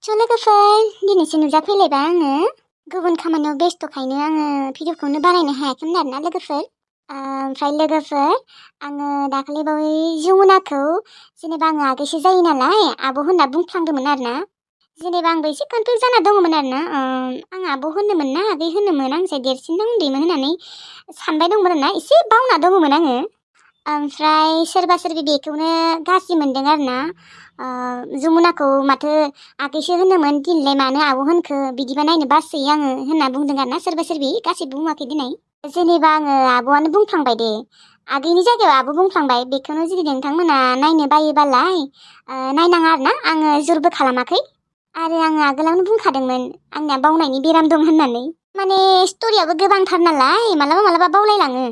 लोगोफोर दिनैसो नुजाफैलायबाय आङो गुबुन खामानियाव बेस्थ'खायनो आङो भिडिअखौनो बानायनो हायाखैमोन आरोना लोगोफोर। ओमफ्राय लोगोफोर आङो दाखालिबावै जमुनाखौ जेनेबा आङो आगैसो जायो नालाय आब' होनना बुंफ्लांदोंमोन आरोना। जेनेबा आंबो एसे कनफिउज जाना दङमोन आरोना आं आब' होनोमोन ना आगै होनोमोन आंनिफ्राय देरसिन ना उन्दैमोन होननानै सानबाय दंमोन आरोना, एसे बावना दङमोन आङो। ओमफ्राय सोरबा सोरबि बेखौनो गाज्रि मोनदों आरोना। जमुनाखौ माथो आगैसो होनोमोन दिनैलाय मानो आब' होनखो, बिदिबा नायनो बासोयो आङो होनना बुंदों आरोना सोरबा सोरबि, गासैबो बुङाखै दिनै। जेनेबा आङो आब'आनो बुंफ्लांबाय दे, आगैनि जायगायाव आब' बुंफ्लांबाय। बेखौनो जुदि नोंथांमोना नायनो बायोबालाय नायनाङा आरोना, आङो जुरबो खालामाखै। आरो आङो आगोलावनो बुंखादोंमोन आंनिया बावनायनि बेराम दं होननानै। माने स्ट'रियाबो गोबांथार नालाय मालाबा मालाबा बावलायलाङो।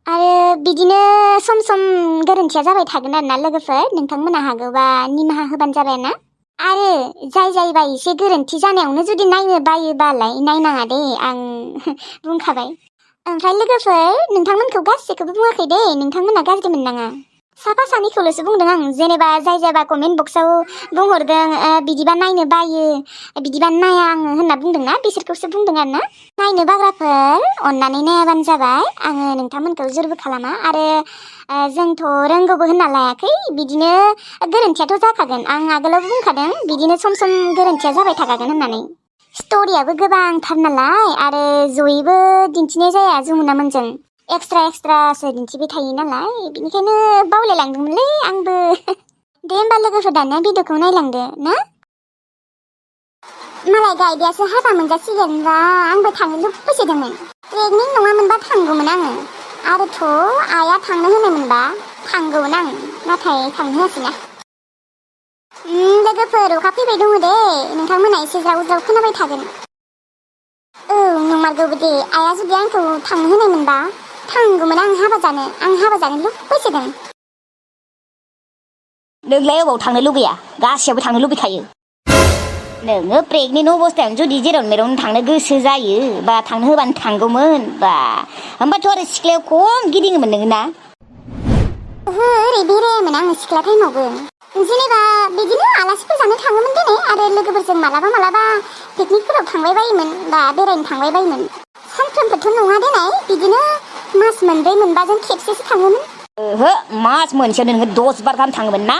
आरो बिदिनो सम सम गोरोन्थिया जाबाय थागोन आरोना लोगोफोर, नोंथांमोना हागौबा निमाहा होबानो जाबाय ना। आरो जायबा एसे गोरोन्थि जानायावनो जुदि नायनो बायोबालाय नायनाङा दे, आं बुंखाबाय। ओमफ्राय लोगोफोर नोंथांमोनखौ गासैखौबो बुङाखै दे, नोंथांमोना गाज्रि मोननाङा। साफा सानैखौल'सो बुंदों आं। जेनेबा जायबा कमेन्ट बक्सआव बुंहरदों बिदिबा नायनो बायो, बिदिबा नाया आङो होनना बुंदोंना, बिसोरखौसो बुंदों आरोना। नायनो बाग्राफोर अननानै नायाबानो जाबाय, आङो नोंथांमोनखौ जुरबो खालामा। आरो जोंथ' रोंगौबो होनना लायाखै, बिदिनो गोरोन्थियाथ' जाखागोन। आं आगोलावबो बुंखादों बिदिनो सम सम गोरोन्थिया जाबाय थाखागोन होननानै। स्ट'रियाबो गोबांथार नालाय आरो जयैबो दिन्थिनाय जाया जमुनामोनजों, एक्सट्रासो दिन्थिबाय थायो नालाय, बेनिखायनो बावलायलांदोंमोनलै आंबो। दे होमबा लोगोफोर दानिया भिडिअखौ नायलांदो ना। मालाय गायदायासो हाबा मोनजासिगोनबा आंबो थांनो लुबैसोदोंमोन। प्रेगनेन्ट नङामोनबा थांगौमोन आङो। आरोथ' आइया थांनो होनोमोनबा थांगौमोन आं, नाथाय थांनो होआसैना। लोगोफोर अखा फैबाय दङ दे, नोंथांमोना एसे ज्राव ज्राव खोनाबाय थागोन। औ नंमारगौबो दे, आइया जुदि आंखौ थांनो होनायमोनबा थांगौमोन आं हाबा जानो लुबैसोदों। नोंलाय अबाव थांनो लुगैया, गासैयावबो थांनो लुबैखायो। नोङो प्रेगनेन्ट अबस्थायावनो जुदि जेराव मेरावनो थांनो गोसो जायो बा थांनो होबानो थांगौमोन बा, होमबाथ' आरो सिख्लायाव खम गिदिङोमोन नोङो ना। ओहो ओरै बेरायामोन आङो सिख्ला टाइमावबो। जेनेबा बिदिनो आलासिफोर जानो थाङोमोन दिनै, आरो लोगोफोरजों मालाबा पिकनिकफोराव थांबाय बायोमोन बा बेरायनो थांबाय बायोमोन। सानफ्रोमबोथ' नङा देनाय, बिदिनो मास मोनब्रै मोनबाजों खेबसेसो थाङोमोन। ओहो मास मोनसेयावनो नोङो 10 बार गाहाम थाङोमोन ना।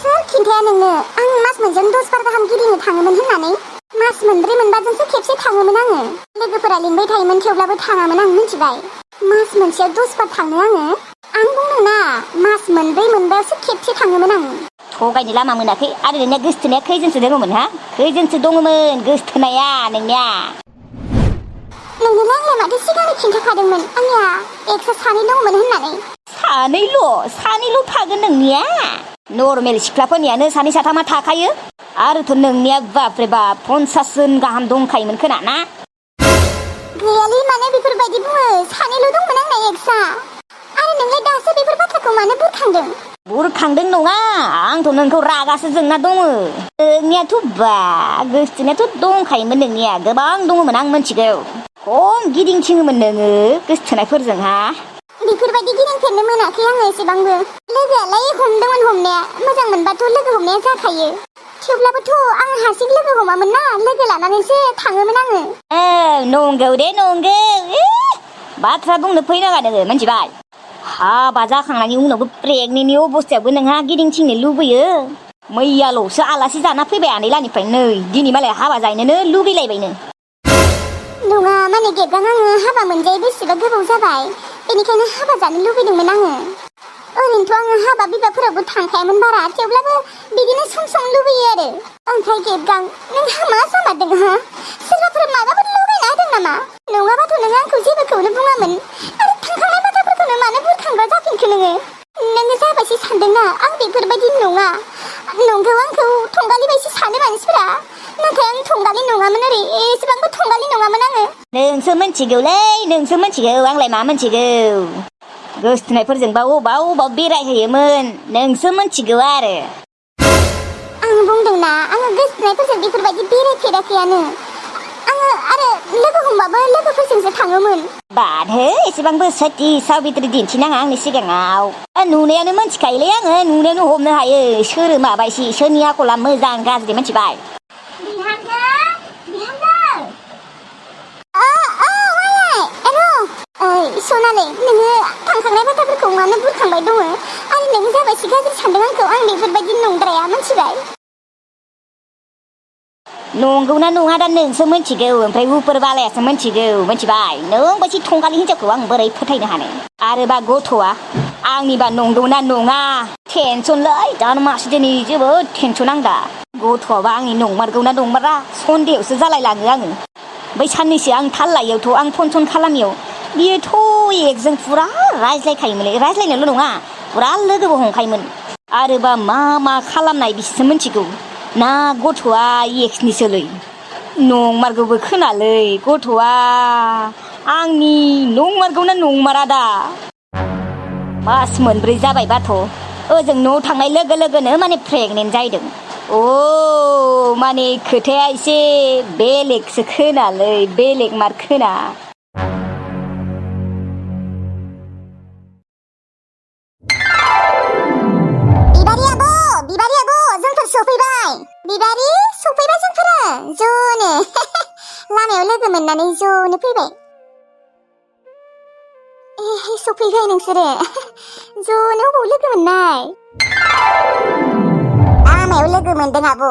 सोर खिन्थाया नोंनो आं मास मोनसेयावनो 10 बार गाहाम गिदिंनो थाङोमोन होननानै। मास मोनब्रै मोनबाजोंसो खेबसे थाङोमोन आङो। लोगोफोरा लिंबाय थायोमोन थेवब्लाबो थाङामोन आं, मिथिबाय। मास मोनसेयाव 10 बार थाङो आङो। आं बुंदों ना मास मोनब्रै मोनबायावसो खेबसे थाङोमोन आं। थगायनो लामा मोनाखै। आरो नोंनिया गोसथोनाया खैजोनसो दङमोन हा, खैजोनसो दङमोन गोसथोनाया नोंनिया। नोंनोलाय आंलाय माथो सिगांनो खिन्थाखादोंमोन आंनिया एक्सआ 2 दङमोन होननानै। सानैल' थागोन नोंनिया। नर्मेल सिख्लाफोरनियानो 2 3 थाखायो। आरोथ' नोंनिया बाप्रे बाप 50 जन गाहाम दंखायोमोन खोना ना। गैयालै माने बेफोरबायदि बुङो, 2ल' दंमोन आंना एक्सआ। आरो नोंलाय दासो बेफोर बाथ्राखौ मानो बुरखांदों? बुरखांदों नङा, आंथ' नोंखौ रागासो जोंना दङ। नोंनियाथ' बा गोसथोनायाथ' दंखायोमोन नोंनिया, गोबां दङमोन आं मिथिगौ। खम गिदिंथिङोमोन नोङो गोसथोनायफोरजों हा। बेफोरबायदि गिदिंफेरनो मोनाखै आङो एसेबांबो। लोगोआलाय हमदोंमोन हमनाया, मोजां मोनबाथ' लोगो हमनाया जाखायो। थेवब्लाबोथ' आं हारसिं लोगो हमामोन ना, लोगो लानानैसो थाङोमोन आङो। नंगौ दे नंगौ। बाथ्रा बुंनो फैनाङा नोङो मिथिबाय। हाबा जाखांनायनि उनावबो प्रेगनेन्टनि अबस्थायावबो नोंहा गिदिंथिंनो लुबैयो। मैयाल'सो आलासि जाना फैबाय आनैलानिफ्राय, नै दिनै मालाय हाबा जाहैनोनो लुगैलायबायनो। नङा माने गेबगां, आङो हाबा मोनजायै बेसेबा गोबाव जाबाय, बेनिखायनो हाबा जानो लुबैदोंमोन आङो। ओरैनोथ' आङो हाबा बिबाफोरावबो थांखायामोन बारा, थेवब्लाबो बिदिनो सम लुबैयो आरो। ओमफ्राय गेबगां नोंहा मा जामारदों हा? सोरबाफोर माबाफोर लगायना होदों नामा? नङाबाथ' नों आंखौ जेबोखौनो बुङामोन, आरो थांखांनाय बाथ्राफोरखौनो मानो बुरखांग्रा जाफिनखो नोङो? नोङो जाबायसो सानदोंना आं बेफोरबायदि नङा। नंगौ आंखौ थंगालि बायसो सानो मानसिफोरा, नाथाय आं थंगालि नङामोन, ओरै एसेबांबो थंगालि नङामोन आङो। नोंसो मिथिगौलै, नोंसो मिथिगौ, आंलाय मा मिथिगौ। गोसथोनायफोरजोंबा अबाव बेरायहैयोमोन नोंसो मिथिगौ आरो। आं बुंदोंना आङो गोसथोनायफोरजों बेफोरबायदि बेरायफेराखैयानो। आं आङो आरो लोगो हमबाबो लोगोफोरजोंसो थाङोमोन। बादहो एसेबांबो सथि साबित्रि दिन्थिनाङा आंनि सिगाङाव। नुनायानो मिन्थिखायोलै आङो, नुनायावनो हमनो हायो सोर माबायसि, सोरनि आखला मोजां गाज्रि मिन्थिबाय। बिहामजो बिहामजो ओइ सनालि, नोङो थांखांनाय बाथ्राफोरखौ मानो बुरखांबाय दङ आरो नों जाबायसि गाज्रि सानदों आंखौ। आं बेफोरबायदि नंद्राया मिन्थिबाय। नंगौना नङा दा नोंसो मिन्थिगौ, ओमफ्राय उपर बालायासो मिन्थिगौ मिन्थिबाय। नों बायदि थंगालि हिनजावखौ आं बोरै फोथायनो हानो। आरोबा गथ'आ आंनिबा नंगौना नङा टेनसनलै, दा मासि दिनै जोबोद टेनसन आं दा। गथ'आबा आंनि नंमारगौना नंमारा सन्देहसो जालायलाङो आङो। बै साननैसो आं थाल लायैयावथ' आं फन सन खालामियाव बियोथ' एकजों फुरा रायज्लायखायोमोनलै, रायज्लायनायल' नङा फुरा लोगोबो हमखायोमोन। आरोबा मा मा खालामनाय बिसोरसो मिन्थिगौ ना गथ'आ एक्सनिसोलै। नंमारगौबो खोनालै गथ'आ आंनि नंमारगौना नंमारा दा। मास मोनब्रै जाबायबाथ' ओजों न' थांनाय लोगो लोगोनो माने प्रेगनेन्ट जाहैदों। माने खोथाया एसे बेलेगसो खोनालै, बेलेग मार खोना। बिबारि आब' जोंफोर सफैबाय। बिबारि सफैबाय जोंफोरो ज'नो लामायाव लोगो मोननानै ज'नो फैबाय। सफैबाय नोंसोरो ज'नो अबाव लोगो मोननाय? लामायाव लोगो मोनदों आब',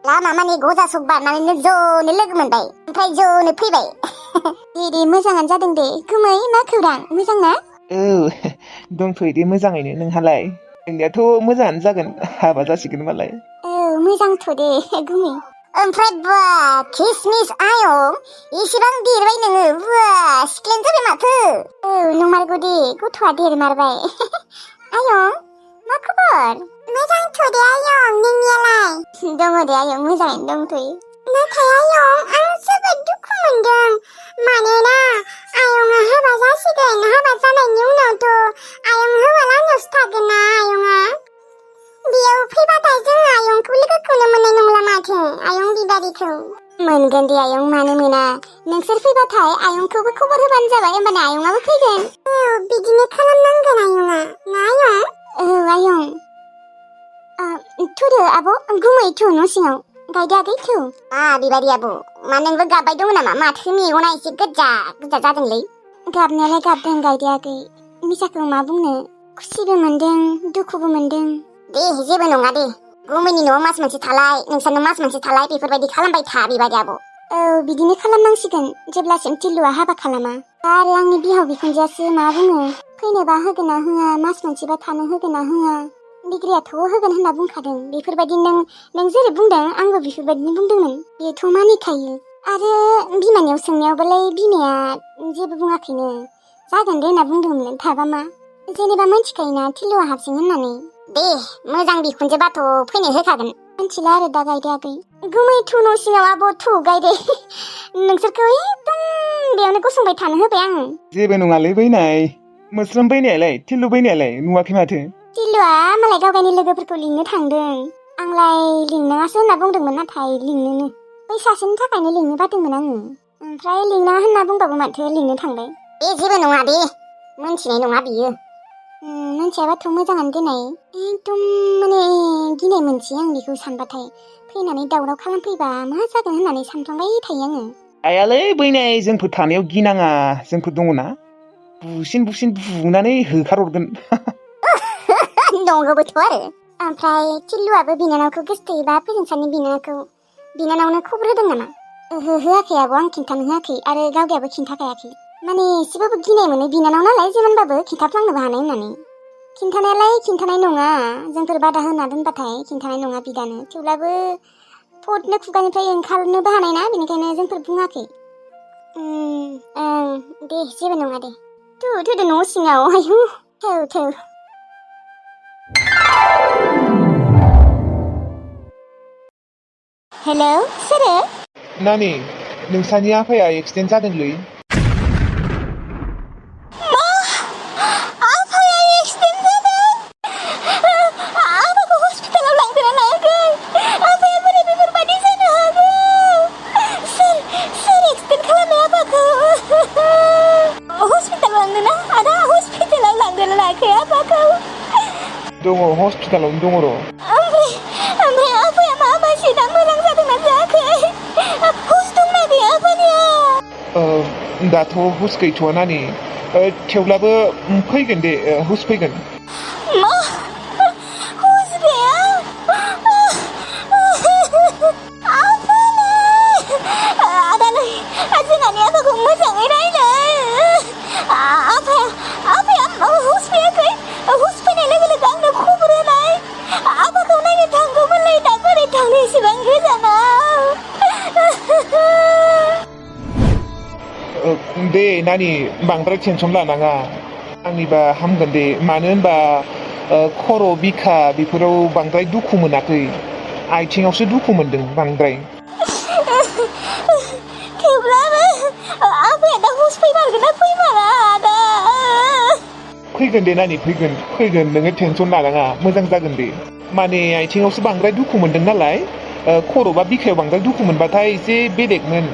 लामा माने गजा सक बारनानैनो ज'नो लोगो मोनबाय, ओमफ्राय ज'नो फैबाय। दे मोजाङानो जादों दे। गुमै मा खौरां, मोजां ना? औ दंथ'यो दे मोजाङैनो। नोंहालाय? नोंनियाथ' मोजाङानो जागोन, हाबा जासिगोन मालाय। औ मोजांथ' दे गुमै। ओमफ्राय बा किसमिस आयं, इसेबां देरबाय नोङो, बा सिख्लायानो जाबाय माथो। औ नंमारगौ दे, गथ'आ देरमारबाय। आयं मा खबर? मोजांथ' दे आयं, नोंनियालाय? दङ दे आयं, मोजाङैनो दंथ'यो। नाथाय आयं आं जोबोद दुखु मोनदों, मानोना आयंआ हाबा जासिगोन। हाबा जानायनि उनावथ' आयं हौवा लाहानावसो थागोन ना आयंआ। बेयाव फैबाथाय जों आयंखौ लोगोखौनो मोननाय नंला माथो, आयं बिबारिखौ। मोनगोन दे आयं, मानो मोना। नोंसोर फैबाथाय आयंखौबो खबर होबानो जाबाय, होमबाना आयंआबो फैगोन। औ बिदिनो खालामनांगोन आयंआ, ना आयं? औ आयं। थुदो आब', गुमै थु न' सिङाव। गायदे आगै थु। बिबारि आब', मा नोंबो गाबबाय दङ नामा? माथो मेगना एसे गोजा गोजा जादोंलै। गाबनायालाय गाबदों गायदे आगै, मिसाखौ मा बुंनो। खुसिबो मोनदों दुखुबो मोनदों। दे जेबो नङा दे, गुमैनि न'आव मास मोनसे थालाय, नोंसानो मास मोनसे थालाय, बेफोरबायदि खालामबाय था बिबारि आब'। औ बिदिनो खालामनांसिगोन जेब्लासिम टिल्लुआ हाबा खालामा। आरो आंनि बिहाव बिखुनजोआसो मा बुङो, फैनोबा होगोन ना होआ, मास मोनसेबा थानो होगोन ना होआ। डिग्रियाथ' होगोन होनना बुंखादों। बेफोरबायदि नों जेरै बुंदों आंबो बेफोरबायदिनो बुंदोंमोन। बेथ' मानिखायो। आरो बिमानियाव सोंनायावबालाय बिमाया जेबो बुङाखैनो, जागोन दे होनना बुंदोंमोन। थाबा मा, जेनेबा मिन्थिखायोना टिल्लुआ हारसिं होननानै। दे मोजां बिखुनजोबाथ' फैनो होखागोन। मिन्थिला आरो दा गायदे आगै। गुमै थु न' सिङाव आब' थु गायदे। नोंसोरखौ एकदम बेयावनो गसंबाय थानो होबाय आङो। जेबो नङालै बैनाय। मोस्रोम बैनायालाय, टिल्लु बैनायालाय नुवाखै माथो? टिल्लुआ मालाय गाव गावनि लोगोफोरखौ लिंनो थांदों। आंलाय लिंनाङासो होनना बुंदोंमोन, नाथाय लिंनोनो। बै सासेनि थाखायनो लिंनो बादोंमोन आङो। ओमफ्राय लिंनाङा होनना बुंबाबो माथो लिंनो थांबाय। बे जेबो नङा दे, मोनथिनाय नङा बियो। मोनथियाबाथ' मोजाङानो देनाय। एकदम माने गिनाय मोनसै आं बेखौ सानबाथाय। फैनानै दावराव खालामफैबा मा जागोन होननानै सानफ्लांबाय थायो आङो। आयालै बैनाय, जोंफोर थानायाव गिनाङा, जोंफोर दङना। बुसिन बुनानै होखारहरगोन। नंगौबोथ' आरो। ओमफ्राय टिल्लुआबो बिनानावखौ गोसथोयोबा फोजोंसारनि बिनानावनो खबर होदों नामा? ओहो होआखै आब', आं खिन्थानो होआखै आरो गावगायाबो खिन्थाखायाखै। माने एसेबाबो गिनाय मोनो, बिनानाव नालाय जेमोनबाबो खिन्थाफ्लांनोबो हानाय होननानै। खिन्थानायालाय खिन्थानाय नङा, जोंफोर बादा होना दोनबाथाय खिन्थानाय नङा बिदानो। थेवब्लाबो फटनो खुगानिफ्राय ओंखारनोबो हानाय ना, बेनिखायनो जोंफोर बुङाखै। दे जेबो नङा दे। थुदो न' सिङाव, आयु थौ। हेलौ सोरो? नानि, नोंसानि आफाया एक्सिडेन्ट जादोंलै। आफाया एक्सिडेन्ट जादों? आफाखौ हस्पिटालाव लांदोंना लाङाखै? आफाया बोरै बेफोरबायदि जानो हागौ? सोर एक्सिडेन्ट हस्पिटालावनो दङ र'। ओमफ्राय आफाया माबासो दा मोजां जादोंना जायाखै? हुस दंना गैया आफानिया? दाथ' हुस गैथ'वा नानि, थेवब्लाबो फैगोन दे, हुस फैगोन। मा? हुस गैया? आदालै, जोंहानि आफाखौ मोजाङै रायलाय। आफाया हुस फैयाखै? हुस फैनाय लोगो लोगो आंनो खबर होनाय। आफाखौ नायनो थांगौमोनलै, दा बोरै थांनो एसेबां गोजानाव? दे नानि, बांद्राय टेनसन लानाङा, आंनिबा हामगोन दे। मानो होनबा खर' बिखा बेफोराव बांद्राय दुखु मोनाखै, आथिङावसो दुखु मोनदों बांद्राय। थेवब्लाबो आफाया दा हुस फैमारगोन ना फैमारा आदा? फैगोन दे नानि, फैगोन, नोङो टेनसन लानाङा, मोजां जागोन दे। माने आथिङावसो बांद्राय दुखु मोनदों नालाय, खर' बा बिखायाव बांद्राय दुखु मोनबाथाय एसे बेलेगमोन,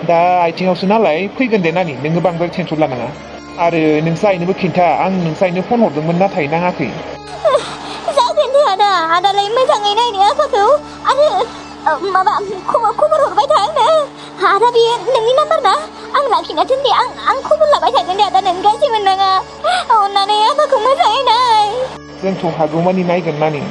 दा आथिङावसो नालाय फैगोन दे नानि, नोङो बांद्राय टेनसन लानाङा। आरो नोंसा आइनोबो खिन्था, आं नोंसा आइनो फन हरदोंमोन नाथाय नाङाखै। जागोन दे आदा, आदालाय मोजाङै नायनो आफाखौ, आरो माबा खबर हरबाय था आंनो। आदा बेयो नोंनि नाम्बार ना? आं लाखिना दोन दे, आं खबर लाबाय थागोन दे आदा, नों गाज्रि मोननाङा। अननानै आफाखौ मोजाङै नाय। जोंथ' हागौमानि नायगोन नानि।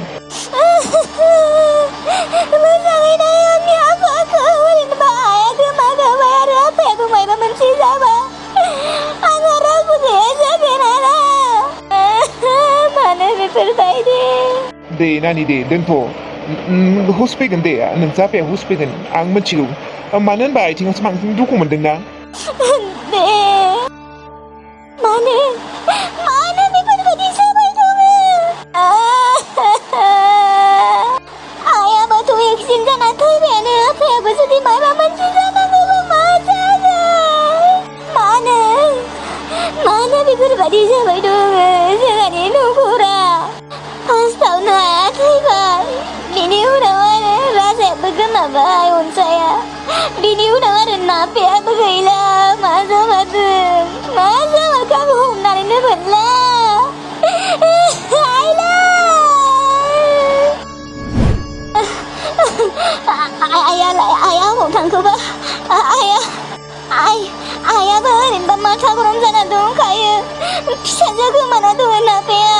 मोजाङै नाय आंनि आफाखौ, ओरैनोबा आइया गोमागाबाय आरो आफायाबो मायबा मोनसे जाबा आंहा रावबो गैया जागोन आरो। मानो बेफोरबायदि? दे नानि दे, दोनथ', हुस फैगोन दे, नोंसा आफाया हुस फैगोन, आं मिथिगौ। मानो होनबा आथिङावसो बांसिन दुखु मोनदोंना। दे, मानो बेफोरबायदि जाबाय दङ? आइयाबोथ' एक्सिडेन्ट जाना थैबायानो, आफायाबो जुदि माबा मोनसे जानांगौबा मा जागोन? मानो बेफोरबायदि जाबाय दङ जोंहानि न'खरा? फार्स्टआवनो आइया थैबाय, बिनि उनाव आरो राजायाबो गोमाबाय, अनसाया, बिनि उनाव आरो नाफेयाबो गैला। मा जामारखो आं हमनानैनो मोनला। आइया अबाव थांखोबा? आइयाबो ओरैनोबा माथा गरम जाना दंखायो, फिसाजो गोमाना दङ नाफेया,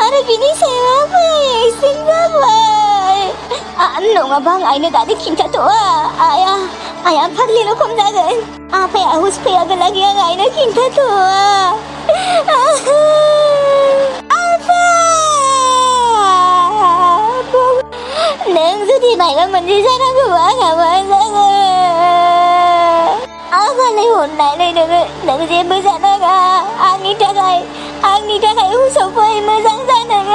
आरो बिनि सायाव आफाया एक्सिडेन्ट जाबाय। नङाबा आं आइनो दानो खिन्थाथ'आ, आइया फाग्लि रखम जागोन। आफाया हुस फैयागोलागै आं आइनो खिन्थाथ'आ। नों जुदि मायबा मोनसे जानांगौबा आंहा मा जागोन? आफालाय अननानै नों जेबो जानाङा, आंनि थाखाय हुसाव फै, मोजां जानाङा।